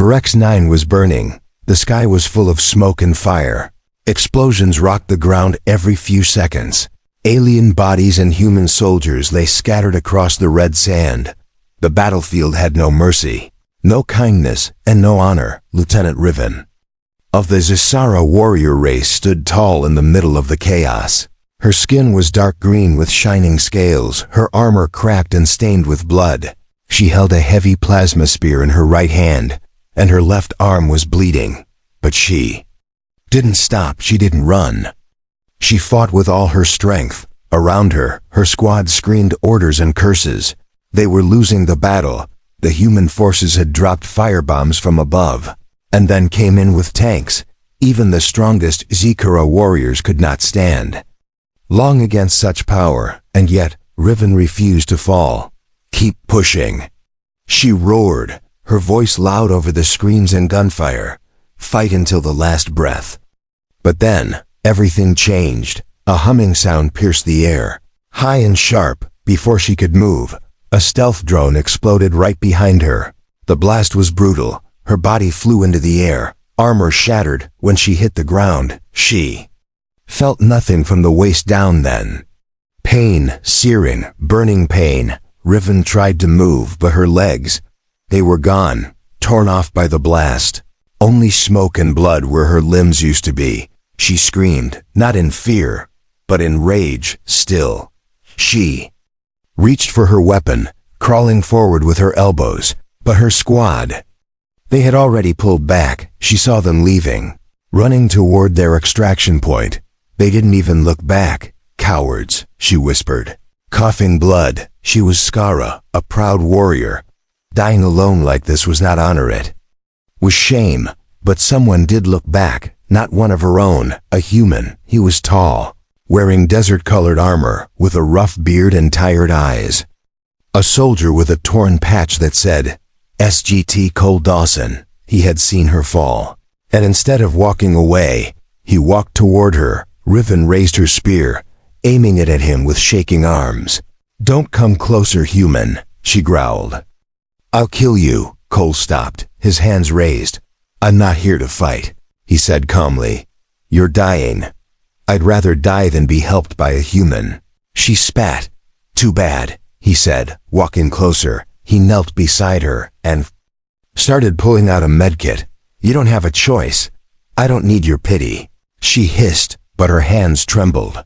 Virex 9 was burning. The sky was full of smoke and fire. Explosions rocked the ground every few seconds. Alien bodies and human soldiers lay scattered across the red sand. The battlefield had no mercy, no kindness, and no honor. Lieutenant Riven of the Zisara warrior race stood tall in the middle of the chaos. Her skin was dark green with shining scales, her armor cracked and stained with blood. She held a heavy plasma spear in her right hand, and her left arm was bleeding. But she didn't stop, she didn't run. She fought with all her strength. Around her, her squad screamed orders and curses. They were losing the battle. The human forces had dropped firebombs from above, and then came in with tanks. Even the strongest Zikara warriors could not stand long against such power, and yet Riven refused to fall. Keep pushing, she roared, her voice loud over the screams and gunfire. Fight until the last breath. But then, everything changed. A humming sound pierced the air, high and sharp. Before she could move, a stealth drone exploded right behind her. The blast was brutal. Her body flew into the air, armor shattered. When she hit the ground, she felt nothing from the waist down then. Pain, searing, burning pain. Riven tried to move, but her legs, they were gone, torn off by the blast. Only smoke and blood where her limbs used to be. She screamed, not in fear, but in rage. Still, she reached for her weapon, crawling forward with her elbows. But her squad, they had already pulled back. She saw them leaving, running toward their extraction point. They didn't even look back. Cowards, she whispered. Coughing blood. She was Skara, a proud warrior. Dying alone like this was not honor, it was shame. But someone did look back, not one of her own, a human. He was tall, wearing desert-colored armor, with a rough beard and tired eyes. A soldier with a torn patch that said, SGT Cole Dawson. He had seen her fall, and instead of walking away, he walked toward her. Riven raised her spear, aiming it at him with shaking arms. Don't come closer, human, she growled. I'll kill you. Cole stopped, his hands raised. I'm not here to fight, he said calmly. You're dying. I'd rather die than be helped by a human. She spat. Too bad, he said, walking closer. He knelt beside her and started pulling out a medkit. You don't have a choice. I don't need your pity, she hissed, but her hands trembled.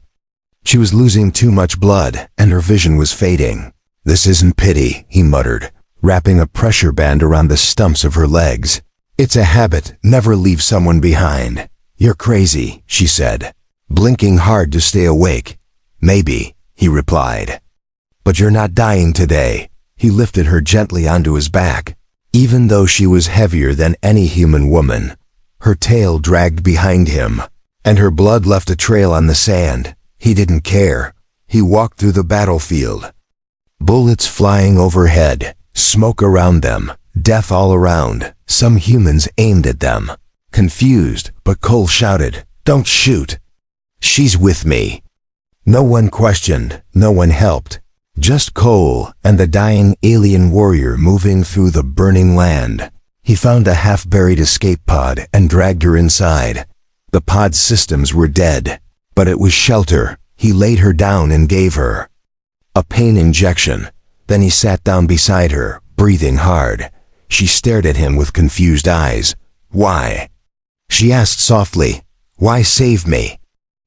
She was losing too much blood, and her vision was fading. This isn't pity, he muttered, wrapping a pressure band around the stumps of her legs. It's a habit. Never leave someone behind. You're crazy, she said, blinking hard to stay awake. Maybe, he replied. But you're not dying today. He lifted her gently onto his back. Even though she was heavier than any human woman, her tail dragged behind him, and her blood left a trail on the sand. He didn't care. He walked through the battlefield. Bullets flying overhead, smoke around them, death all around. Some humans aimed at them. Confused, but Cole shouted, Don't shoot. She's with me. No one questioned, no one helped. Just Cole and the dying alien warrior moving through the burning land. He found a half-buried escape pod and dragged her inside. The pod's systems were dead, but it was shelter. He laid her down and gave her a pain injection. Then he sat down beside her, breathing hard. She stared at him with confused eyes. Why? She asked softly. Why save me?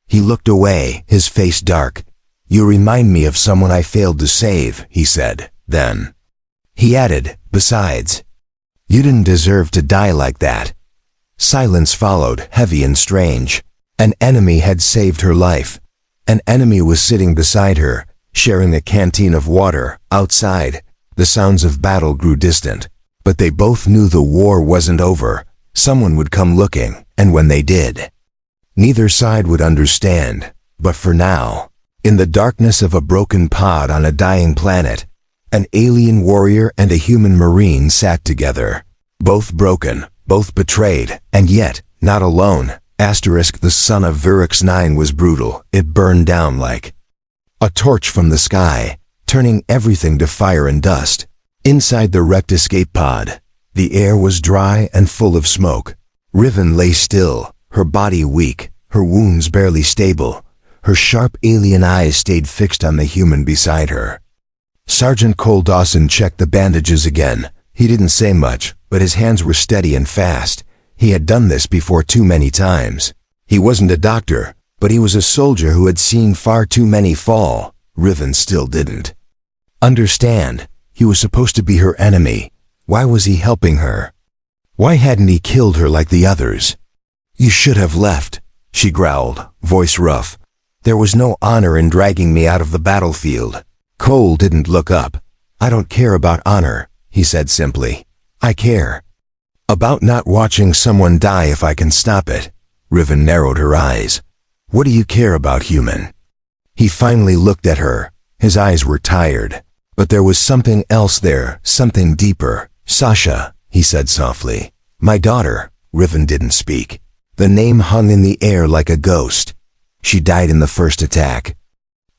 He looked away, his face dark. You remind me of someone I failed to save, he said. Then he added, besides, you didn't deserve to die like that. Silence followed, heavy and strange. An enemy had saved her life. An enemy was sitting beside her, sharing a canteen of water. Outside, the sounds of battle grew distant. But they both knew the war wasn't over. Someone would come looking, and when they did, neither side would understand. But for now, in the darkness of a broken pod on a dying planet, an alien warrior and a human marine sat together. Both broken, both betrayed, and yet, not alone. The son of Virex 9 was brutal. It burned down like a torch from the sky, turning everything to fire and dust. Inside the wrecked escape pod, The air was dry and full of smoke. Riven lay still, her body weak, her wounds barely stable. Her sharp alien eyes stayed fixed on the human beside her. Sergeant Cole Dawson checked the bandages again. He didn't say much, but his hands were steady and fast. He had done this before too many times. He wasn't a doctor, but he was a soldier who had seen far too many fall. Riven still didn't understand. He was supposed to be her enemy. Why was he helping her? Why hadn't he killed her like the others? "You should have left," she growled, voice rough. "There was no honor in dragging me out of the battlefield." Cole didn't look up. "I don't care about honor," he said simply. "I care about not watching someone die if I can stop it." Riven narrowed her eyes. "What do you care about, human?" He finally looked at her. His eyes were tired. But there was something else there, something deeper. "Sasha," he said softly. "My daughter." Riven didn't speak. The name hung in the air like a ghost. "She died in the first attack."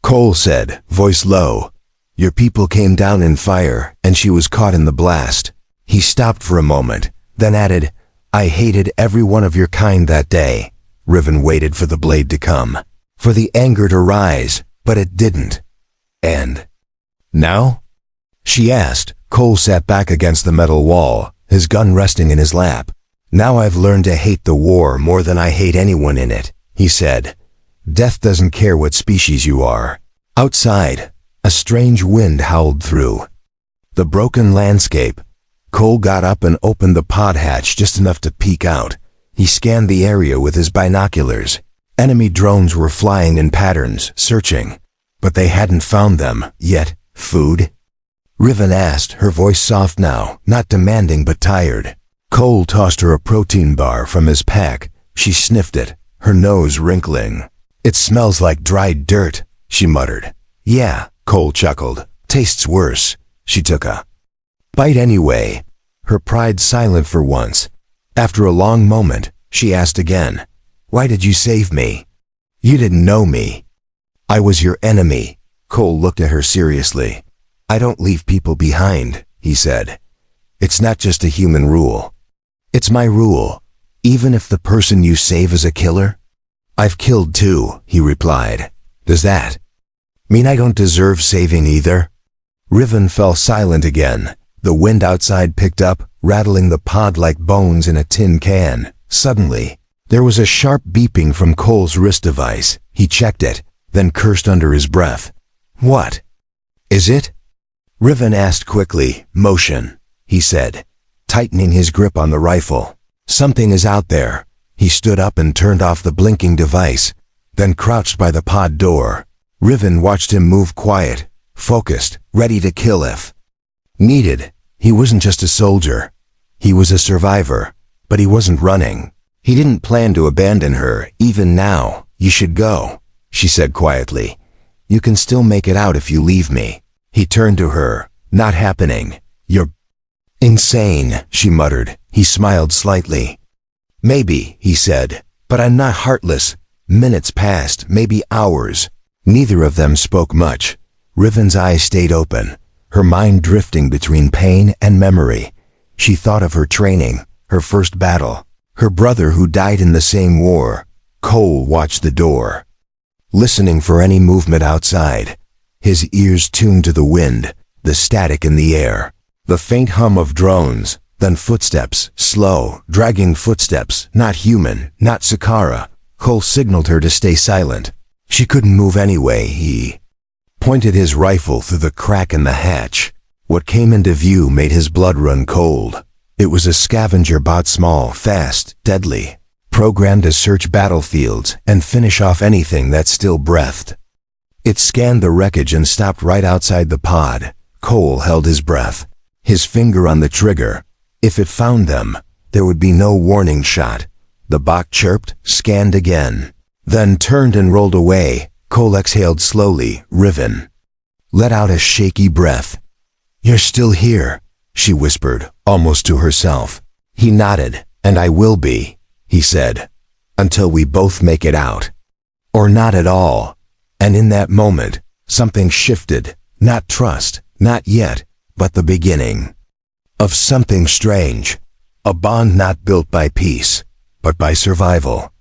Cole said, voice low. "Your people came down in fire, and she was caught in the blast." He stopped for a moment, then added, "I hated every one of your kind that day." Riven waited for the blade to come, for the anger to rise, but it didn't. "And now?" she asked. Cole sat back against the metal wall, his gun resting in his lap. "Now I've learned to hate the war more than I hate anyone in it," he said. "Death doesn't care what species you are." Outside, a strange wind howled through the broken landscape. Cole got up and opened the pod hatch just enough to peek out. He scanned the area with his binoculars. Enemy drones were flying in patterns, searching. But they hadn't found them yet. "Food?" Riven asked, her voice soft now, not demanding but tired. Cole tossed her a protein bar from his pack. She sniffed it, her nose wrinkling. "It smells like dried dirt," she muttered. "Yeah," Cole chuckled. "Tastes worse." She took a bite anyway, her pride silent for once. After a long moment, she asked again, "Why did you save me?" "You didn't know me." "I was your enemy." Cole looked at her seriously. "I don't leave people behind," he said. "It's not just a human rule. It's my rule, even if the person you save is a killer." "I've killed too," he replied. "Does that mean I don't deserve saving either?" Riven fell silent again. The wind outside picked up, rattling the pod like bones in a tin can. Suddenly, there was a sharp beeping from Cole's wrist device. He checked it, then cursed under his breath. "What is it?" Riven asked quickly. "Motion," he said, tightening his grip on the rifle. "Something is out there." He stood up and turned off the blinking device, then crouched by the pod door. Riven watched him move quiet, focused, ready to kill if needed. He wasn't just a soldier. He was a survivor, but he wasn't running. He didn't plan to abandon her, even now. "You should go," she said quietly. "You can still make it out if you leave me." He turned to her. "Not happening. You're insane," she muttered. He smiled slightly. "Maybe," he said, "but I'm not heartless." Minutes passed, maybe hours. Neither of them spoke much. Riven's eyes stayed open, her mind drifting between pain and memory. She thought of her training, her first battle, her brother who died in the same war. Cole watched the door, listening for any movement outside, his ears tuned to the wind, the static in the air, the faint hum of drones, then footsteps, slow, dragging footsteps, not human, not Sakara. Cole signaled her to stay silent. She couldn't move anyway. He pointed his rifle through the crack in the hatch. What came into view made his blood run cold. It was a scavenger bot, small, fast, deadly, programmed to search battlefields and finish off anything that still breathed. It scanned the wreckage and stopped right outside the pod. Cole held his breath, his finger on the trigger. If it found them, there would be no warning shot. The bot chirped, scanned again, then turned and rolled away. Cole exhaled slowly. Riven let out a shaky breath. "You're still here," she whispered, almost to herself. He nodded. "And I will be," he said, "until we both make it out. Or not at all." And in that moment, something shifted. Not trust, not yet, but the beginning of something strange, a bond not built by peace, but by survival.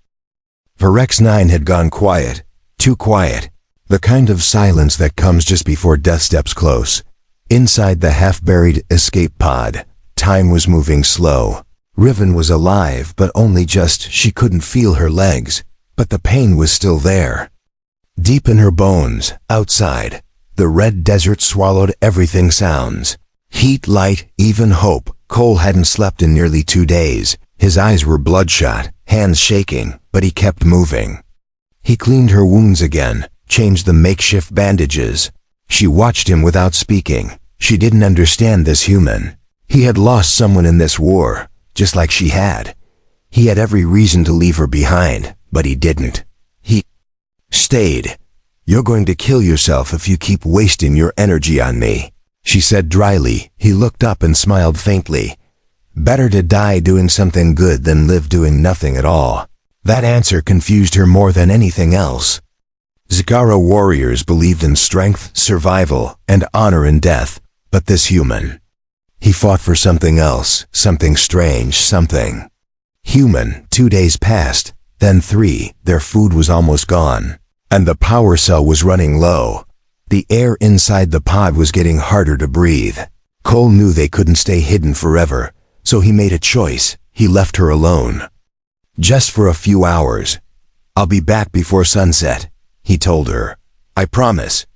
For X9 had gone quiet, too quiet, the kind of silence that comes just before death steps close. Inside the half-buried escape pod, time was moving slow. Riven was alive, but only just she couldn't feel her legs, but the pain was still there. Deep in her bones, outside, the red desert swallowed everything sounds. Heat, light, even hope. Cole hadn't slept in nearly 2 days. His eyes were bloodshot, hands shaking, but he kept moving. He cleaned her wounds again, changed the makeshift bandages. She watched him without speaking. She didn't understand this human. He had lost someone in this war, just like she had. He had every reason to leave her behind, but he didn't. He stayed. "You're going to kill yourself if you keep wasting your energy on me," she said dryly. He looked up and smiled faintly. Better to die doing something good than live doing nothing at all. That answer confused her more than anything else. Zagara warriors believed in strength, survival, and honor in death, but this human, he fought for something else, something strange, something human. 2 days passed, then 3, their food was almost gone, and the power cell was running low. The air inside the pod was getting harder to breathe. Cole knew they couldn't stay hidden forever, so he made a choice. He left her alone. "Just for a few hours. I'll be back before sunset," he told her. "I promise."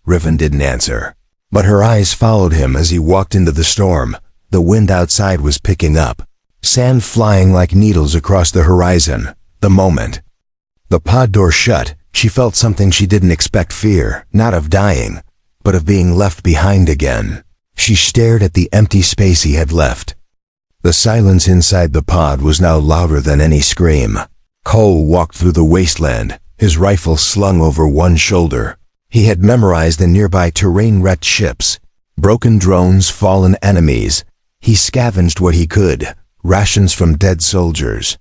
Riven didn't answer, but her eyes followed him as he walked into the storm. The wind outside was picking up, sand flying like needles across the horizon. The moment the pod door shut, she felt something she didn't expect, fear, not of dying, but of being left behind again. She stared at the empty space he had left. The silence inside the pod was now louder than any scream. Cole walked through the wasteland, his rifle slung over one shoulder. He had memorized the nearby terrain-wrecked ships, broken drones, fallen enemies. He scavenged what he could, rations from dead soldiers,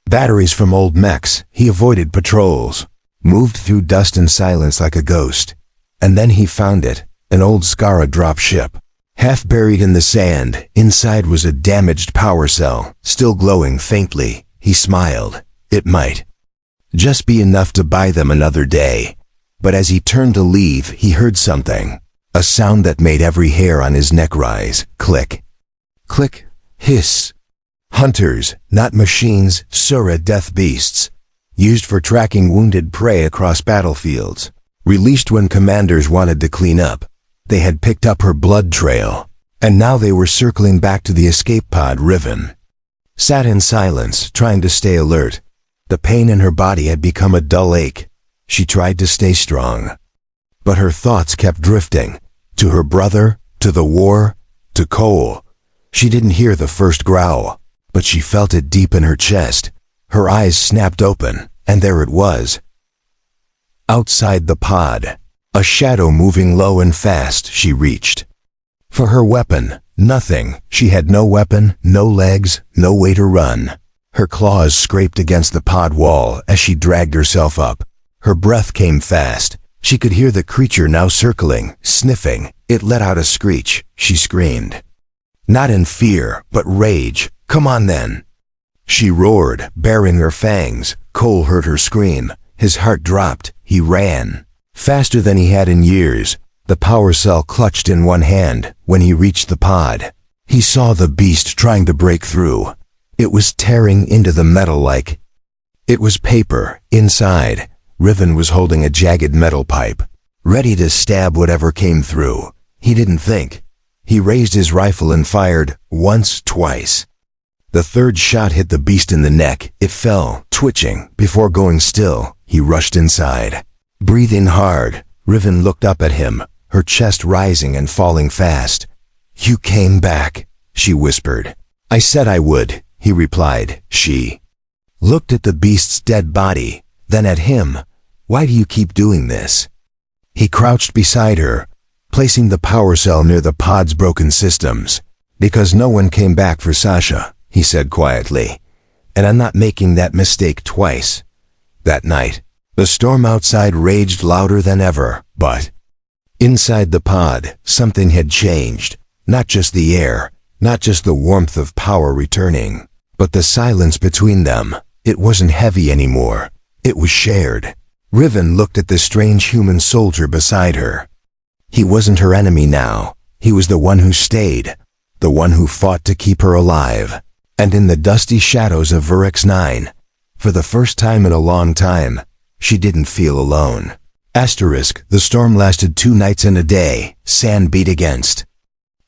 batteries from old mechs. He avoided patrols, moved through dust and silence like a ghost. And then he found it, an old Skara drop ship. Half buried in the sand, inside was a damaged power cell, still glowing faintly. He smiled. It might just be enough to buy them another day. But as he turned to leave, he heard something. A sound that made every hair on his neck rise. Click. Click. Hiss. Hunters, not machines, Sura death beasts, used for tracking wounded prey across battlefields. Released when commanders wanted to clean up. They had picked up her blood trail, and now they were circling back to the escape pod. Riven sat in silence, trying to stay alert. The pain in her body had become a dull ache. She tried to stay strong, but her thoughts kept drifting. To her brother, to the war, to Cole. She didn't hear the first growl, but she felt it deep in her chest. Her eyes snapped open, and there it was. Outside the pod, a shadow moving low and fast. She reached for her weapon. Nothing. She had no weapon, no legs, no way to run. Her claws scraped against the pod wall as she dragged herself up. Her breath came fast. She could hear the creature now circling, sniffing. It let out a screech. She screamed. Not in fear, but rage. "Come on then!" She roared, baring her fangs. Cole heard her scream. His heart dropped. He ran faster than he had in years. The power cell clutched in one hand. When he reached the pod, he saw the beast trying to break through. It was tearing into the metal like it was paper. Inside, Riven was holding a jagged metal pipe, ready to stab whatever came through. He didn't think. He raised his rifle and fired, once, twice. The third shot hit the beast in the neck. It fell, twitching. Before going still, he rushed inside. Breathing hard, Riven looked up at him, her chest rising and falling fast. "You came back," she whispered. "I said I would," he replied. She looked at the beast's dead body, then at him. "Why do you keep doing this?" He crouched beside her, placing the power cell near the pod's broken systems. "Because no one came back for Sasha," he said quietly. "And I'm not making that mistake twice." That night, the storm outside raged louder than ever, but inside the pod, something had changed. Not just the air, Not just the warmth of power returning, but the silence between them. It wasn't heavy anymore. It was shared. Riven looked at the strange human soldier beside her. He wasn't her enemy now. He was the one who stayed, the one who fought to keep her alive. And in the dusty shadows of Verix 9, for the first time in a long time, she didn't feel alone. Asterisk, the storm lasted 2 nights and a day. Sand beat against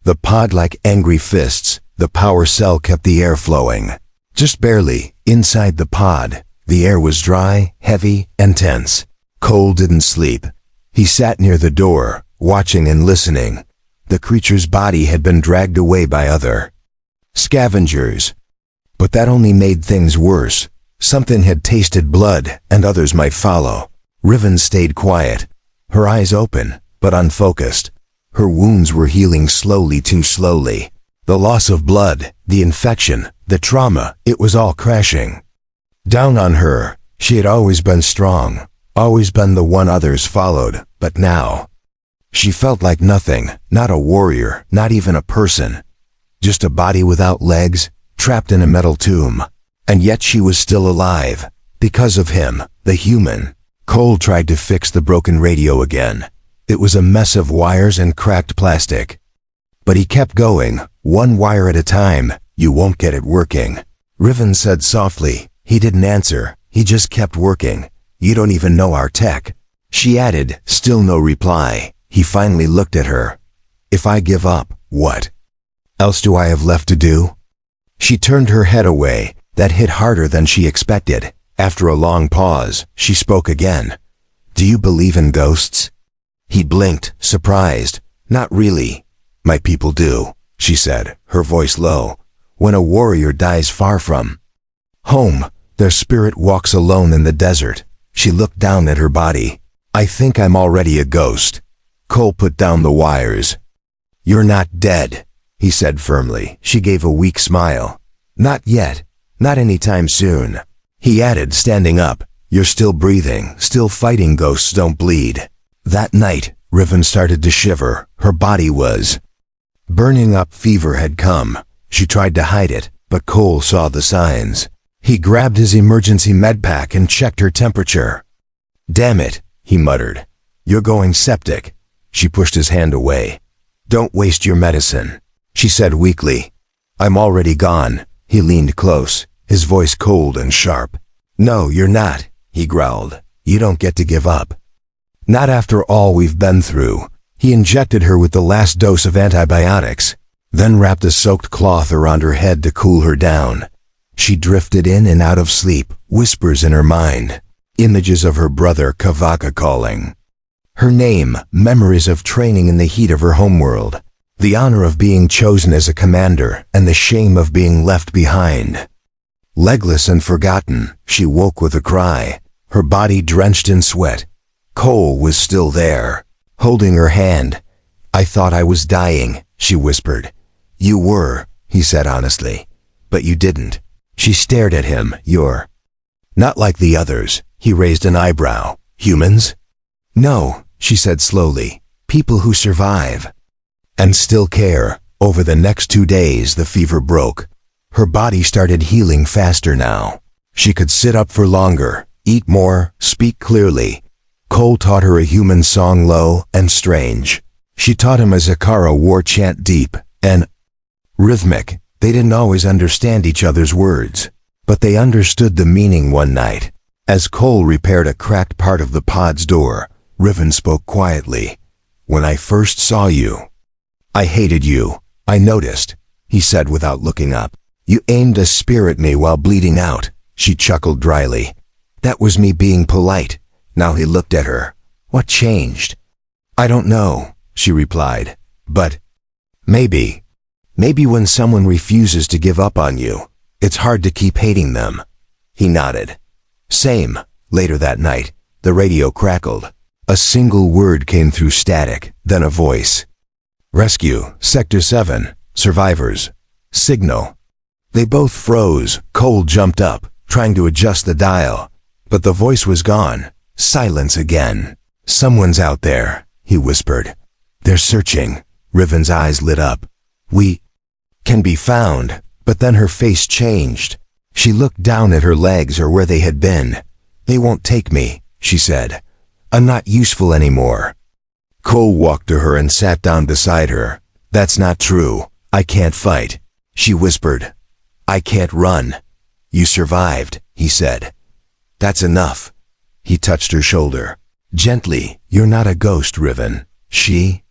the pod like angry fists. The power cell kept the air flowing. Just barely. Inside the pod, the air was dry, heavy, and tense. Cole didn't sleep. He sat near the door, watching and listening. The creature's body had been dragged away by other scavengers. But that only made things worse. Something had tasted blood, and others might follow. Riven stayed quiet, her eyes open, but unfocused. Her wounds were healing slowly, too slowly. The loss of blood, the infection, the trauma, it was all crashing down on her. She had always been strong, always been the one others followed, but now she felt like nothing, not a warrior, not even a person. Just a body without legs, trapped in a metal tomb. And yet she was still alive, because of him, the human. Cole tried to fix the broken radio again. It was a mess of wires and cracked plastic. But he kept going, one wire at a time. You won't get it working. Riven said softly. He didn't answer. He just kept working. You don't even know our tech. She added, still no reply. He finally looked at her. If I give up, what else do I have left to do? She turned her head away. That hit harder than she expected. After a long pause, she spoke again. Do you believe in ghosts? He blinked, surprised. Not really. My people do, she said, her voice low. When a warrior dies far from home, their spirit walks alone in the desert. She looked down at her body. I think I'm already a ghost. Cole put down the wires. You're not dead, he said firmly. She gave a weak smile. Not yet. Not anytime soon. He added, standing up. You're still breathing, still fighting. Ghosts don't bleed. That night, Riven started to shiver. Her body was burning up. Fever had come. She tried to hide it, but Cole saw the signs. He grabbed his emergency med pack and checked her temperature. Damn it, he muttered. You're going septic. She pushed his hand away. Don't waste your medicine, she said weakly. I'm already gone. He leaned close, his voice cold and sharp. No, you're not, he growled. You don't get to give up. Not after all we've been through. He injected her with the last dose of antibiotics, then wrapped a soaked cloth around her head to cool her down. She drifted in and out of sleep, whispers in her mind, images of her brother Kavaka calling her name, memories of training in the heat of her homeworld, the honor of being chosen as a commander, and the shame of being left behind. Legless and forgotten, she woke with a cry, her body drenched in sweat. Cole was still there, holding her hand. I thought I was dying, she whispered. You were, he said honestly. But you didn't. She stared at him. You're not like the others. He raised an eyebrow. Humans? No, she said slowly. People who survive and still care. Over the next 2 days, the fever broke. Her body started healing faster now. She could sit up for longer, eat more, speak clearly. Cole taught her a human song, low and strange. She taught him a Zakara war chant, deep and rhythmic. They didn't always understand each other's words, but they understood the meaning. One night, as Cole repaired a cracked part of the pod's door, Riven spoke quietly. When I first saw you, I hated you. I noticed, he said without looking up. You aimed a spear at me while bleeding out. She chuckled dryly. That was me being polite. Now he looked at her. What changed? I don't know, she replied. But maybe when someone refuses to give up on you, it's hard to keep hating them. He nodded. Same. Later that night, the radio crackled. A single word came through static, then a voice. Rescue, Sector 7, survivors. Signal. They both froze. Cole jumped up, trying to adjust the dial. But the voice was gone. Silence again. Someone's out there, he whispered. They're searching. Riven's eyes lit up. We can be found, but then her face changed. She looked down at her legs or where they had been. They won't take me, she said. I'm not useful anymore. Cole walked to her and sat down beside her. That's not true. I can't fight, she whispered. I can't run. You survived, he said. That's enough. He touched her shoulder. Gently, you're not a ghost, Riven. She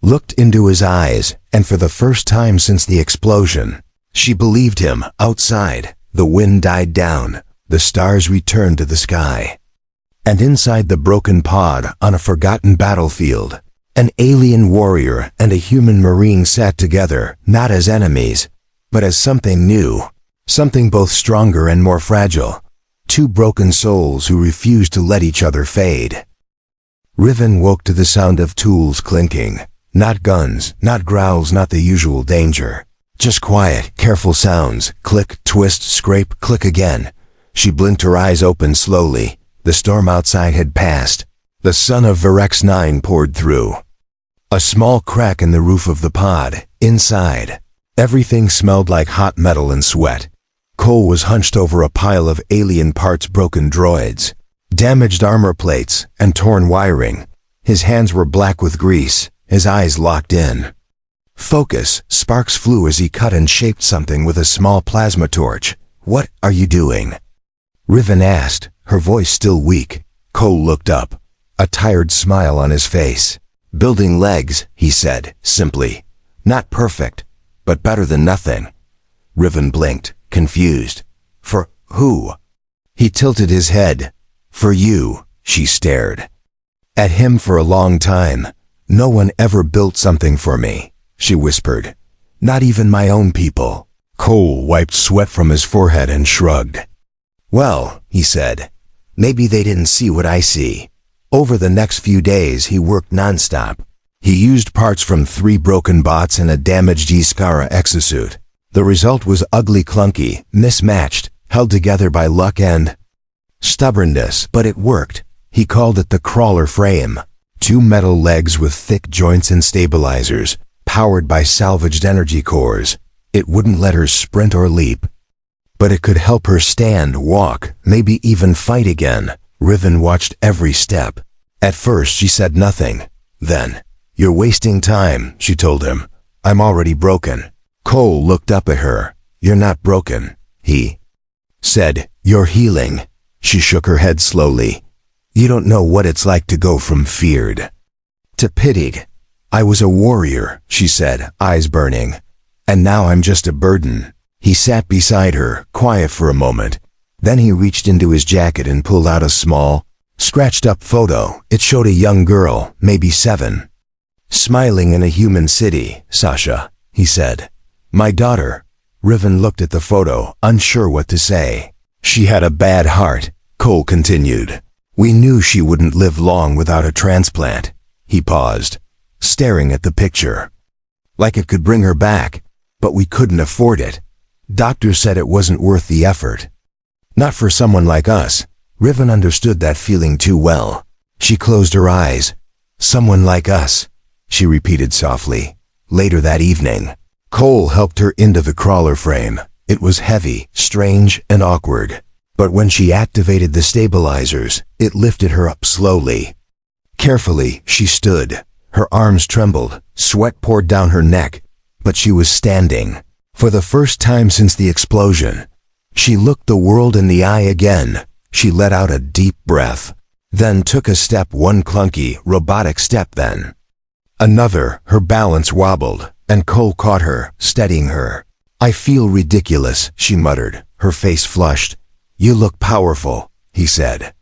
looked into his eyes, and for the first time since the explosion, she believed him. Outside, the wind died down, the stars returned to the sky. And inside the broken pod, on a forgotten battlefield, an alien warrior and a human marine sat together, not as enemies, but as something new, something both stronger and more fragile. Two broken souls who refused to let each other fade. Riven woke to the sound of tools clinking. Not guns, not growls, not the usual danger. Just quiet, careful sounds. Click, twist, scrape, click again. She blinked her eyes open slowly. The storm outside had passed. The sun of Virex 9 poured through. A small crack in the roof of the pod. Inside, everything smelled like hot metal and sweat. Cole was hunched over a pile of alien parts, broken droids, damaged armor plates, and torn wiring. His hands were black with grease, his eyes locked in. Focus, sparks flew as he cut and shaped something with a small plasma torch. What are you doing? Riven asked, her voice still weak. Cole looked up, a tired smile on his face. Building legs, he said, simply. Not perfect, but better than nothing. Riven blinked, confused. For who? He tilted his head. For you, she stared at him for a long time. No one ever built something for me, she whispered. Not even my own people. Cole wiped sweat from his forehead and shrugged. Well, he said, maybe they didn't see what I see. Over the next few days he worked nonstop. He used parts from 3 broken bots and a damaged Iskara exosuit. The result was ugly, clunky, mismatched, held together by luck and stubbornness, but it worked. He called it the crawler frame. 2 metal legs with thick joints and stabilizers, powered by salvaged energy cores. It wouldn't let her sprint or leap, but it could help her stand, walk, maybe even fight again. Riven watched every step. At first she said nothing. Then, you're wasting time, she told him. I'm already broken. Cole looked up at her. You're not broken, he said. You're healing. She shook her head slowly. You don't know what it's like to go from feared to pitied. I was a warrior, she said, eyes burning. And now I'm just a burden. He sat beside her, quiet for a moment. Then he reached into his jacket and pulled out a small, scratched-up photo. It showed a young girl, maybe 7. Smiling in a human city. Sasha, he said. My daughter. Riven looked at the photo, unsure what to say. She had a bad heart, Cole continued. We knew she wouldn't live long without a transplant. He paused, staring at the picture. Like it could bring her back, but we couldn't afford it. Doctors said it wasn't worth the effort. Not for someone like us. Riven understood that feeling too well. She closed her eyes. Someone like us, she repeated softly. Later that evening, Cole helped her into the crawler frame. It was heavy, strange, and awkward. But when she activated the stabilizers, it lifted her up slowly. Carefully, she stood. Her arms trembled, sweat poured down her neck, but she was standing. For the first time since the explosion, she looked the world in the eye again. She let out a deep breath, then took a step, one clunky, robotic step, then another. Her balance wobbled, and Cole caught her, steadying her. I feel ridiculous, she muttered, her face flushed. You look powerful, he said.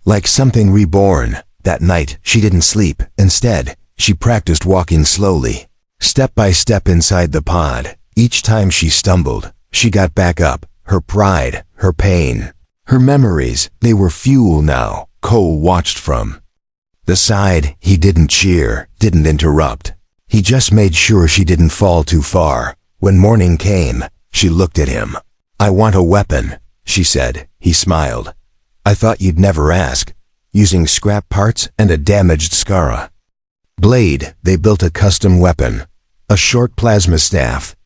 Like something reborn. That night, she didn't sleep. Instead, she practiced walking slowly, step by step inside the pod. Each time she stumbled, she got back up. Her pride, her pain, her memories, they were fuel now. Cole watched from the side. He didn't cheer, didn't interrupt. He just made sure she didn't fall too far. When morning came, she looked at him. I want a weapon, she said. He smiled. I thought you'd never ask. Using scrap parts and a damaged Skara blade, they built a custom weapon, a short plasma staff.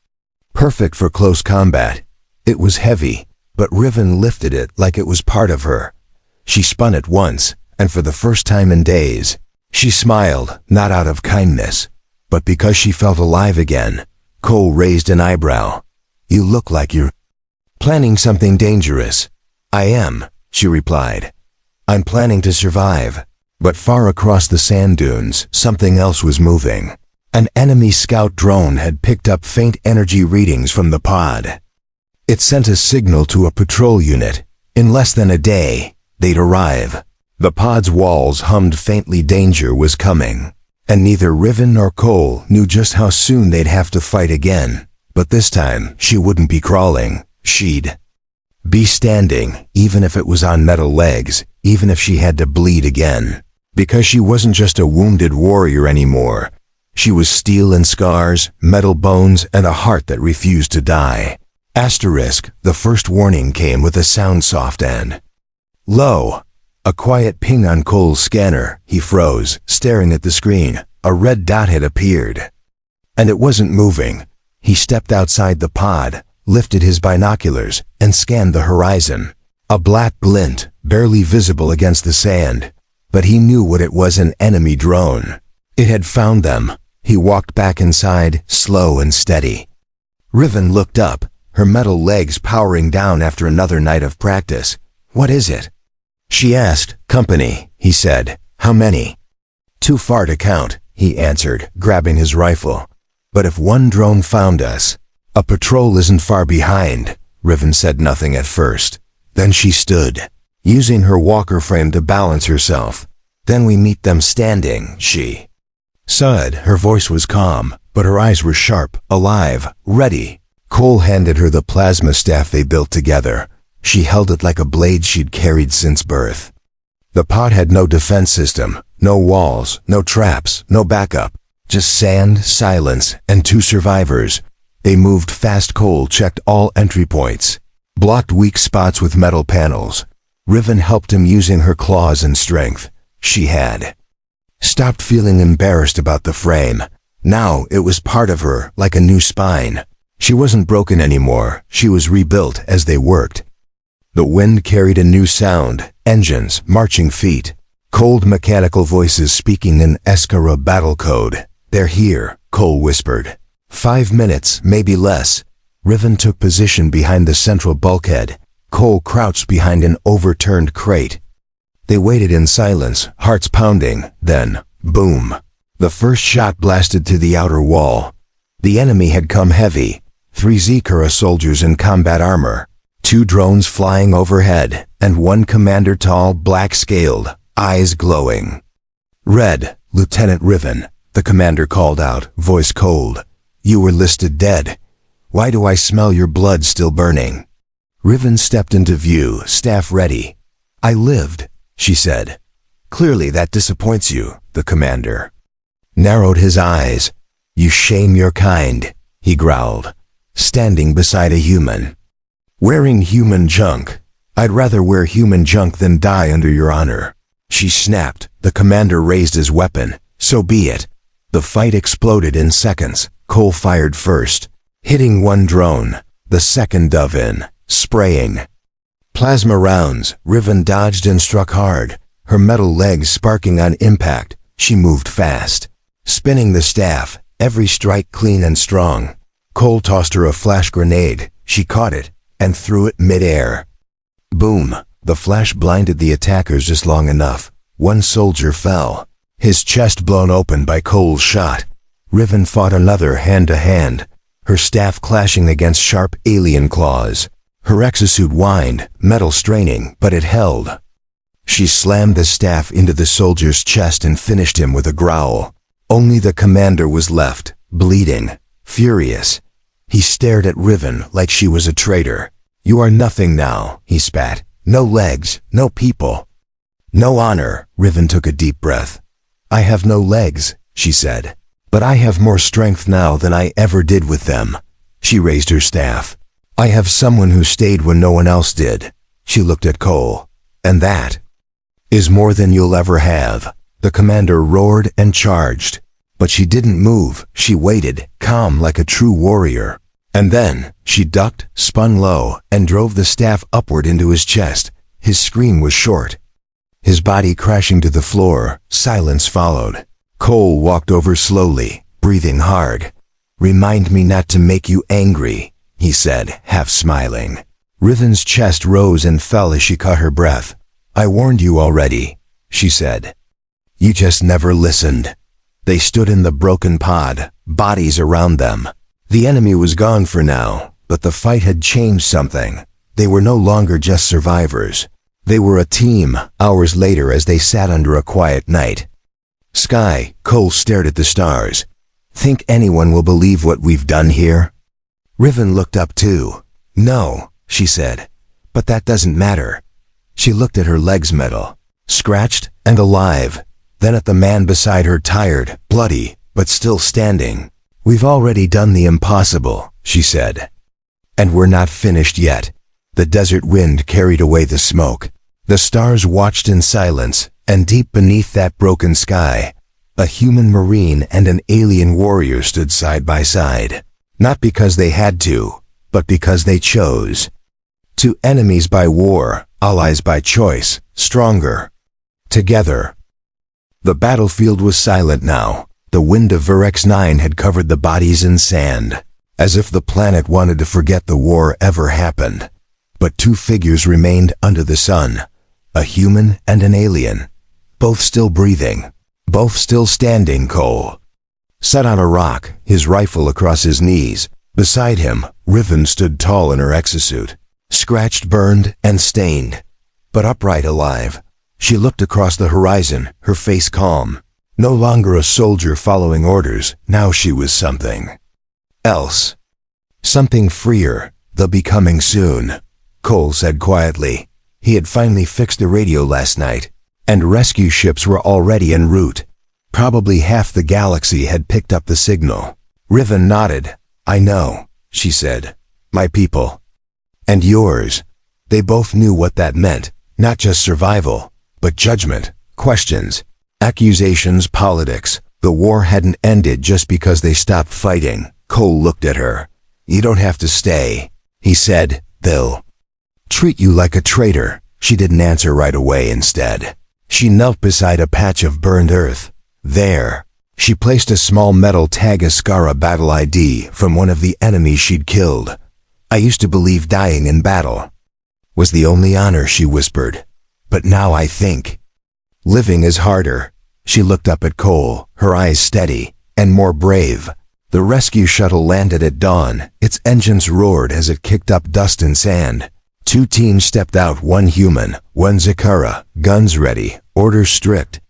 perfect for close combat. It was heavy, but Riven lifted it like it was part of her. She spun it once, and for the first time in days, she smiled, not out of kindness, but because she felt alive again. Cole raised an eyebrow. "You look like you're planning something dangerous." "I am," she replied. "I'm planning to survive." But far across the sand dunes, something else was moving. An enemy scout drone had picked up faint energy readings from the pod. It sent a signal to a patrol unit. In less than a day, they'd arrive. The pod's walls hummed faintly. Danger was coming. And neither Riven nor Cole knew just how soon they'd have to fight again. But this time, she wouldn't be crawling. She'd be standing, even if it was on metal legs, even if she had to bleed again. Because she wasn't just a wounded warrior anymore. She was steel and scars, metal bones, and a heart that refused to die. Asterisk, the first warning came with a sound soft and low. A quiet ping on Cole's scanner. He froze, staring at the screen. A red dot had appeared. And it wasn't moving. He stepped outside the pod, lifted his binoculars, and scanned the horizon. A black glint, barely visible against the sand. But he knew what it was, an enemy drone. It had found them. He walked back inside, slow and steady. Riven looked up, her metal legs powering down after another night of practice. "What is it?" she asked. "Company," he said. "How many?" "Too far to count," he answered, grabbing his rifle. "But if one drone found us..." "A patrol isn't far behind." Riven said nothing at first. Then she stood, using her walker frame to balance herself. "Then we meet them standing," she said. Her voice was calm, but her eyes were sharp, alive, ready. Cole handed her the plasma staff they built together. She held it like a blade she'd carried since birth. The pod had no defense system, no walls, no traps, no backup. Just sand, silence, and two survivors. They moved fast. Cole checked all entry points, blocked weak spots with metal panels. Riven helped him using her claws and strength. She had stopped feeling embarrassed about the frame. Now it was part of her, like a new spine. She wasn't broken anymore. She was rebuilt as they worked. The wind carried a new sound, engines, marching feet, cold mechanical voices speaking in Eskara battle code. "They're here," Cole whispered. 5 minutes, maybe less. Riven took position behind the central bulkhead. Cole crouched behind an overturned crate. They waited in silence, hearts pounding. Then, boom. The first shot blasted through the outer wall. The enemy had come heavy. 3 Zekura soldiers in combat armor. 2 drones flying overhead, and 1 commander, tall, black-scaled, eyes glowing. "Red, Lieutenant Riven," the commander called out, voice cold. "You were listed dead. Why do I smell your blood still burning?" Riven stepped into view, staff ready. "I lived," she said. "Clearly that disappoints you," the commander narrowed his eyes. "You shame your kind," he growled, standing beside a human. "Wearing human junk. I'd rather wear human junk than die under your honor." She snapped. The commander raised his weapon. "So be it." The fight exploded in seconds. Cole fired first, hitting 1 drone. The second dove in, spraying plasma rounds. Riven dodged and struck hard, her metal legs sparking on impact. She moved fast, spinning the staff, every strike clean and strong. Cole tossed her a flash grenade. She caught it and threw it mid-air. Boom! The flash blinded the attackers just long enough. 1 soldier fell, his chest blown open by Cole's shot. Riven fought another hand-to-hand, her staff clashing against sharp alien claws. Her exosuit whined, metal straining, but it held. She slammed the staff into the soldier's chest and finished him with a growl. Only the commander was left, bleeding, furious. He stared at Riven like she was a traitor. "You are nothing now," he spat. "No legs, no people, no honor." Riven took a deep breath. "I have no legs," she said, "but I have more strength now than I ever did with them." She raised her staff. "I have someone who stayed when no one else did." She looked at Cole. "And that is more than you'll ever have." The commander roared and charged. But she didn't move. She waited, calm like a true warrior. And then, she ducked, spun low, and drove the staff upward into his chest. His scream was short. His body crashing to the floor, silence followed. Cole walked over slowly, breathing hard. "Remind me not to make you angry," he said, half smiling. Riven's chest rose and fell as she caught her breath. "I warned you already," she said. "You just never listened." They stood in the broken pod, bodies around them. The enemy was gone for now, but the fight had changed something. They were no longer just survivors. They were a team, hours later as they sat under a quiet night. "Sky," Cole stared at the stars. "Think anyone will believe what we've done here?" Riven looked up too. "No," she said, "but that doesn't matter." She looked at her legs metal, scratched and alive, then at the man beside her, tired, bloody, but still standing. "We've already done the impossible," she said. "And we're not finished yet." The desert wind carried away the smoke. The stars watched in silence, and deep beneath that broken sky, a human marine and an alien warrior stood side by side. Not because they had to, but because they chose. Two enemies by war, allies by choice, stronger. Together. The battlefield was silent now. The wind of Virex 9 had covered the bodies in sand, as if the planet wanted to forget the war ever happened. But two figures remained under the sun, a human and an alien, both still breathing, both still standing. Cole sat on a rock, his rifle across his knees. Beside him, Riven stood tall in her exosuit, scratched, burned, and stained, but upright, alive. She looked across the horizon, her face calm. No longer a soldier following orders, now she was something else. Something freer, the becoming soon. Cole said quietly. He had finally fixed the radio last night, and rescue ships were already en route. Probably half the galaxy had picked up the signal. Riven nodded. "I know," she said. "My people." "And yours." They both knew what that meant, not just survival, but judgment, questions, accusations, politics. The war hadn't ended just because they stopped fighting. Cole looked at her. "You don't have to stay," he said. "They'll treat you like a traitor." She didn't answer right away. Instead, she knelt beside a patch of burned earth. There, she placed a small metal tag, a Skara battle ID from one of the enemies she'd killed. "I used to believe dying in battle was the only honor," she whispered. "But now I think living is harder." She looked up at Cole, her eyes steady and more brave. The rescue shuttle landed at dawn. Its engines roared as it kicked up dust and sand. Two teams stepped out, one human, one Zakara, guns ready, orders strict.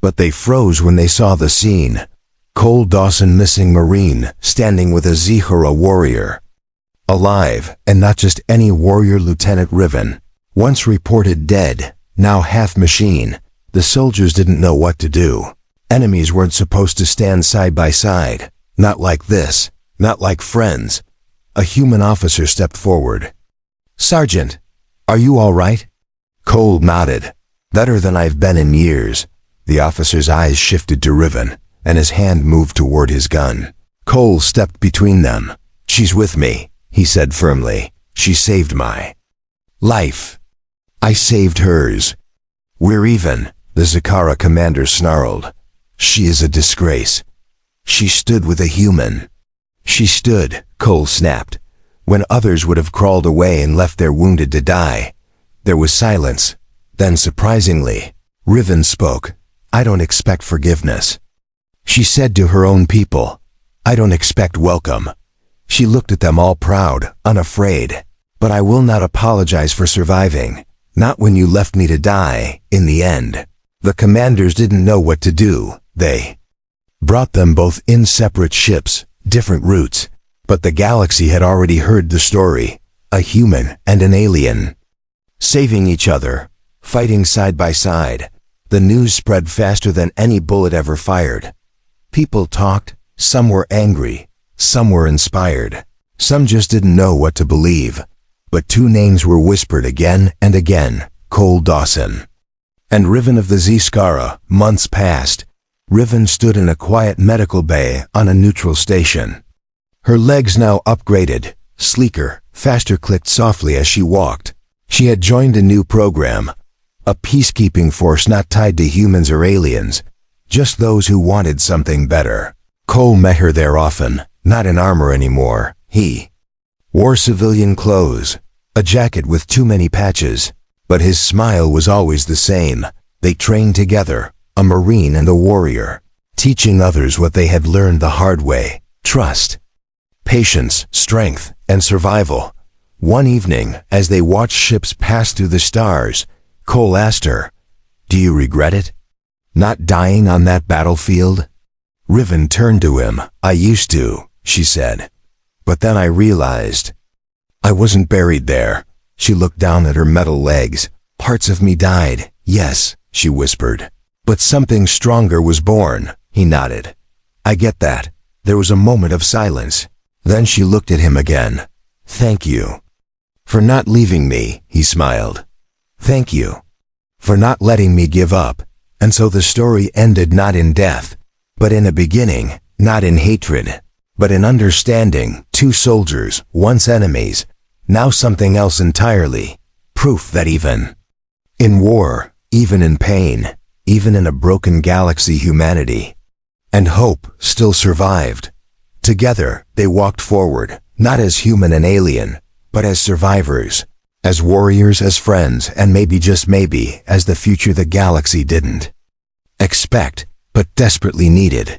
But they froze when they saw the scene. Cole Dawson, missing Marine, standing with a Zihara warrior. Alive, and not just any warrior. Lieutenant Riven, once reported dead, now half machine. The soldiers didn't know what to do. Enemies weren't supposed to stand side by side. Not like this, not like friends. A human officer stepped forward. "Sergeant, are you all right?" Cole nodded. "Better than I've been in years." The officer's eyes shifted to Riven, and his hand moved toward his gun. Cole stepped between them. "She's with me," he said firmly. "She saved my life. I saved hers. We're even," the Zakara commander snarled. "She is a disgrace. She stood with a human." "She stood," Cole snapped, "when others would have crawled away and left their wounded to die." There was silence. Then, surprisingly, Riven spoke. "I don't expect forgiveness," she said to her own people. "I don't expect welcome." She looked at them all, proud, unafraid. "But I will not apologize for surviving. Not when you left me to die, in the end." The commanders didn't know what to do. They brought them both in separate ships, different routes. But the galaxy had already heard the story. A human and an alien, saving each other, fighting side by side. The news spread faster than any bullet ever fired. People talked. Some were angry. Some were inspired. Some just didn't know what to believe. But two names were whispered again and again. Cole Dawson and Riven of the Z-Skara. Months passed. Riven stood in a quiet medical bay on a neutral station. Her legs now upgraded, sleeker, faster clicked softly as she walked. She had joined a new program, a peacekeeping force not tied to humans or aliens, just those who wanted something better. Cole met her there often, not in armor anymore. He wore civilian clothes, a jacket with too many patches, but his smile was always the same. They trained together, a Marine and a warrior, teaching others what they had learned the hard way: trust, patience, strength, and survival. One evening, as they watched ships pass through the stars, Cole asked her, "Do you regret it? Not dying on that battlefield?" Riven turned to him. "I used to," she said. "But then I realized I wasn't buried there." She looked down at her metal legs. "Parts of me died, yes," she whispered. "But something stronger was born." He nodded. "I get that." There was a moment of silence. Then she looked at him again. "Thank you for not leaving me," he smiled. "Thank you for not letting me give up." And so the story ended not in death, but in a beginning, not in hatred, but in understanding. Two soldiers, once enemies, now something else entirely. Proof that even in war, even in pain, even in a broken galaxy, humanity and hope still survived. Together, they walked forward, not as human and alien, but as survivors, as warriors, as friends, and maybe, just maybe, as the future the galaxy didn't expect, but desperately needed.